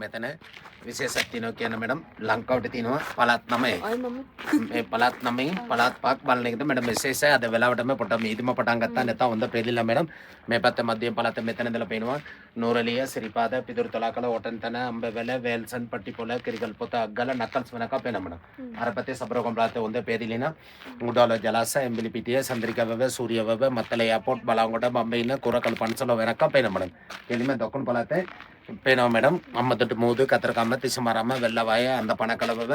මෙතන විශේෂයක් තියෙනවා කියන මැඩම් ලංකාවට තියෙනවා පළාත් 9යි. මේ පළාත් 9න් පළාත් 5ක් බලන එකද මැඩම් විශේෂයි. අද වෙලාවටම පොඩ්ඩක් මීදිම පටන් ගත්තා නැත්නම් හොඳ පෙරලිලා මැඩම්. මේ පැත්තේ මධ්‍යම පළාත මෙතන ඉඳලා පේනවා නූරලිය, සිරිපාද, පිදුරුතලාකල, ඕටන්තන, අම්බවැල, වේල්සන්, පට්ටිපොළ, කිරිගල්පොත, අග්ගල, නත්තල්ස් වෙනකම් පේනවා මැඩම්. අර පැත්තේ සබරගම් පළාතේ හොඳ පෙරලිනා උඩාල ජලාශය, එම්බිලිපිටිය, සන්ද්‍රිකවැව, සූර්යවැව, මත්තල එයාපෝට්, බලංගොඩ, බම්බේින, කුරකල් පන්සල වෙනකම් පේනවා මැඩම්. එළිම දකුණු පළාතේ පේනවා මැඩම්. අම්මතොට මූදු, කතරකම්ම, තිසමරම, වෙල්ලවය, අන්ද පණකලවව,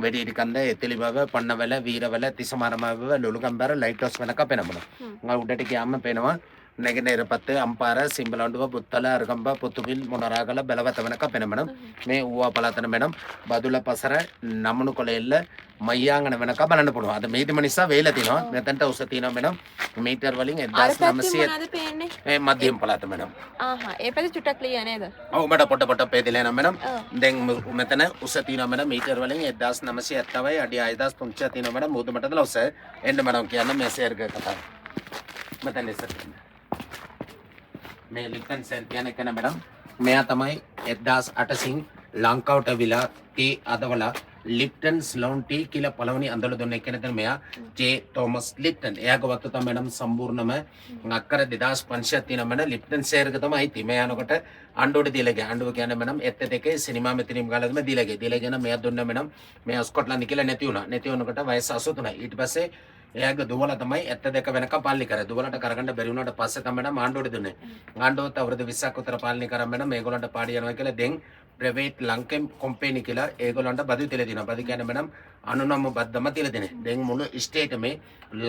වෙඩිඩි කන්ද, එතිලිවව, පන්නවැල, වීරවැල, තිසමරමවව, ලුළුගම්බර, ලයිට් හවුස් වෙනකම් පේනවා මැඩම්. උඩට ගියාම පේනවා නැගෙනහිර පැත්තේ අම්පාර, සිම්බලන්ඩුව, පුත්තල, අරගම්බ, පුතුවිල්, මොනරාගල, බැලවත වෙනකම් පේනවා මැඩම්. මේ ඌවා පළාතන මැඩම් බදුල පසර, නමනු කොළෙල්ල, මයියාංගන වෙනකම් බලන්න පුළුවන්. අද මේදිම නිසා වේල තියෙනවා. මෙතනට උස තියෙනවා මැඩම්. මීටර් වලින් 1900 මධ්‍යම පළාත මැඩම්. ඒ පැත්තේ චුට්ටක් ක්ලියර් නේද? ඔව් මට පොට පෙදලා යනවා මැඩම්. දැන් මෙතන උස තියෙනවා මැඩම් මීටර් වලින් 1970යි අඩි 6300 තියෙනවා මැඩම්. මුහුදු මට්ටමේ උස එන්න මැඩම් කියන්න මේ සර්ග කතාව. මෙතන ඉස්සර මේ ලිප්ටන් සර් කියන්නේ කන මැඩම්. මෙයා තමයි 1800 ලංකාවට විලා ටී අදවලා ලිප්ටන් ස්ලෝන් ටී කියලා පළවෙනි අඳල දුන්න කෙනෙක් මෙයා ජේ තෝමස් ලිප්ටන්. එයාගේ වත්ත තමයි මැඩම් සම්පූර්ණම අක්කර 2500 තියෙන මැඩම් ලිප්ටන් සර්ග තමයි ඉති. මේ යනකොට අඬුවට දීලා ගියා. අඬුව කියන්නේ මැඩම් 72 සිනමා මෙතනින් ගාලදම දීලා ගියා. දීලා කියන මෙයා දුන්න මැඩම් මෙයා ස්කොට්ලන්ත කියලා නැති වුණා. නැති වුණකොට වයස 83යි. ඊට පස්සේ එයාගේ දුවලා තමයි 72 වෙනකම් පාලනය කරේ. දුවලට කරගන්න බැරි වුණාට පස්සේ තමයි මැඩම් ආණ්ඩුවට දුන්නේ. ආණ්ඩුවත් අවුරුදු 20ක් විතර පාලනය කරා මැඩම්. මේගොල්ලන්ට පාඩි යනවා කියලා දැන් ප්‍රයිවේට් ලංකම් කම්පැනි කියලා ඒගොල්ලන්ට බදු තියලා දෙනවා. බදු කියන්නේ මැඩම් 99 බද්දම තියලා දෙන්නේ. දැන් මුළු ස්ටේට් මේ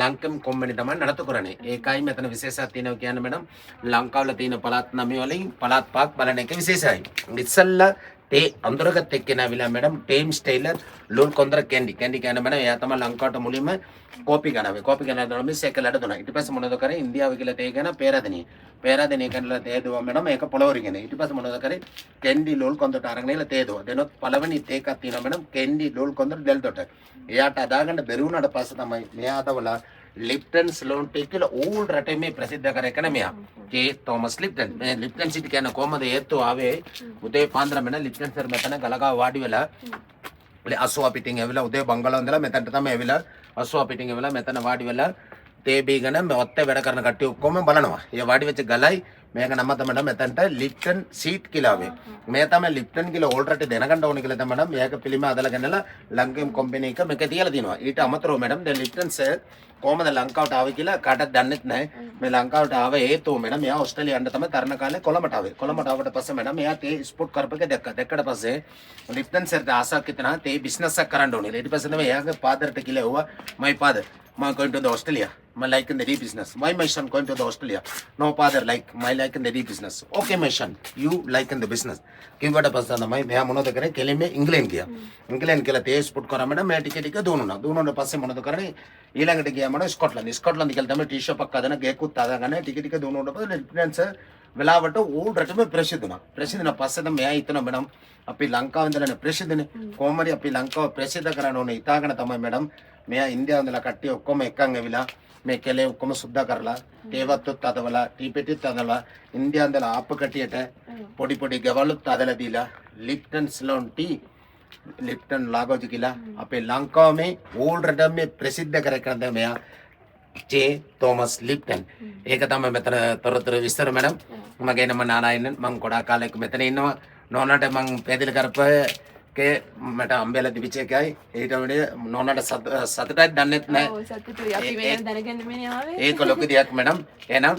ලංකම් කම්පැනි තමයි නඩත්තු කරන්නේ. ඒකයි මෙතන විශේෂයක් තියෙනවා කියන්නේ මැඩම් ලංකාවල තියෙන පළාත් 9 වලින් පළාත් 5ක් බලන එක විශේෂයි. ඉස්සල්ලා තේ අඳුරගත් එක්කෙනාවිලා මැඩම් ටේම් ස්ටේලර් ලෝල් කොන්දර කැන්ඩි කියන්නේ මැඩම් එයා තමයි ලංකාවට මුලින්ම කෝපි ගනාවේ. කෝපි ගනාව දුන්නා මේ සෙකලඩ දුන්නා. ඊට පස්සේ මොනවද කරේ ඉන්දියාව කියලා තේ ගන පෙරදෙනිය කරලා තේ දුවා මැඩම් ඒක පොළවරිගෙන. ඊට පස්සේ මොනවද කරේ කැන්ඩි ලෝල් කොන්දරට අරගෙන ඉල තේ දුවා. දෙනොත් පළවෙනි තේකක් තියෙනවා මැඩම් කැන්ඩි ලෝල් කොන්දර දෙල්දොට. එයාට අදාගන්න බැරි වුණාට පස්සේ තමයි මෙයා අදවලා ලිප්ටන් ස්ලෝන් ටී කියලා ඕල් රටේ මේ ප්‍රසිද්ධ කරේ කන මෙයා. J Thomas Lipton. මේ ලිප්ටන් සිටි කියන කොහමද හේතු ආවේ උදේ පාන්දර මෙන්න ලිප්ටන් සර් මෙතන ගලගා වාඩි වෙලා අස්සුවා පිටින් ඇවිල්ලා උදේ බංගලාව ඉඳලා මෙතනට තමයි ඇවිල්ලා අස්සුවා පිටින් ඇවිල්ලා මෙතන වාඩි වෙලා තේ බීගෙන ඔත්තේ වැඩ කරන කට්ටිය ඔක්කොම බලනවා. ඒ වාඩි වෙච්ච ගලයි මේක නම තමයි මෙතනට ලිප්ටන් සීට් කියලා ආවේ. මේ තමයි ලිප්ටන් කියලා ඕල් රටේ දැනගන්න ඕනේ කියලා තමයි මේක පිළිම අදලා ගන්නලා ලංකම් කම්පැනි එක මේක තියලා දිනවා. ඊට අමතරව මැඩම් දැන් ලිප්ටන් සර් කොහමද ලංකාවට ආවේ කියලා කාටවත් දන්නෙත් නැහැ. මේ ලංකාවට ආව හේතුව මැඩම් මෙයා ඕස්ට්‍රේලියාවට තමයි තරණ කාලේ කොළඹට ආවේ. කොළඹට ආවට පස්සේ මැඩම් මෙයා තේ ස්පෝට් කරපු එක දැක්කා. දැක්කට පස්සේ ලිප්ටන් සර්ට ආසක් හිතනවා තේ බිස්නස් එකක් කරන්න ඕනේ. ඊට පස්සේ තමයි එයාගේ ෆාදර්ට කියලා එවුවා my father I'm going to the Australia. My like in the tea business. Why my son going to the Australia? No father like my like in the tea business. Okay my son, you like in the business. කිව්වට පස්සේ තමයි මෙයා මොනවද කරේ කෙලින්ම ඉංග්ලන්ත ගියා. ඉංග්ලන්ත කියලා තේ ස්පෝට් කරා මැඩම් මේ ටික දුන්නා. දුන්නාට පස්සේ මොනවද කරන්නේ ඊළඟට ගියා මම ස්කොට්ලන්ත. ස්කොට්ලන්ත කියලා තමයි ටී ෂොප් එකක් හදන ගේකුත් හදාගන්න ටික දුන්නාට පස්සේ ලිප්ටන් සර් වෙලාවට ඕල් රටම ප්‍රසිද්ධ වුණා. ප්‍රසිද්ධ වුණා පස්සේ තමයි මෙයා හිතනවා මැඩම් අපි ලංකාව ඉඳලානේ ප්‍රසිද්ධනේ. කොහොම හරි අපි ලංකාව ප්‍රසිද්ධ කරන්න ඕනේ හිතාගෙන තමයි මැඩම් මෙයා ඉන්දියාව ඉඳලා කට්ටිය ඔක්කොම එකන් ඇවිලා මේ කෙලේ ඔක්කොම සුද්ධ කරලා තේවත්තුත් අදවලා ටීපෙටිත් අදලා ඉන්දියාව ඉඳලා ආප්ප කටියට පොඩි ගවලුත් අදලා දීලා ලිප්ටන් ස්ලෝන් ටී ලිප්ටන් ලාගෝජි කියලා අපේ ලංකාව මේ ඕල් රටම මේ ප්‍රසිද්ධ කරකන්ද මෙයා ජේ තෝමස් ලිප්ටන්. ඒක තමයි මෙතන තොරතුරු විස්තර මැඩම්. මගේ නම නානායන. මම ගොඩාක් කාලෙක මෙතන ඉන්නවා. නෝනාට මම පැහැදිලි කරපේ මට අම්බෙල දිවිච එකයි ඊට වඩා නෝනාට සතුටක් දන්නෙත් නැහැ. ඔව් සතුටුයි අපි වෙන දැනගන්න මේ ආවේ. ඒක ලොකු දෙයක් මැඩම්. එහෙනම්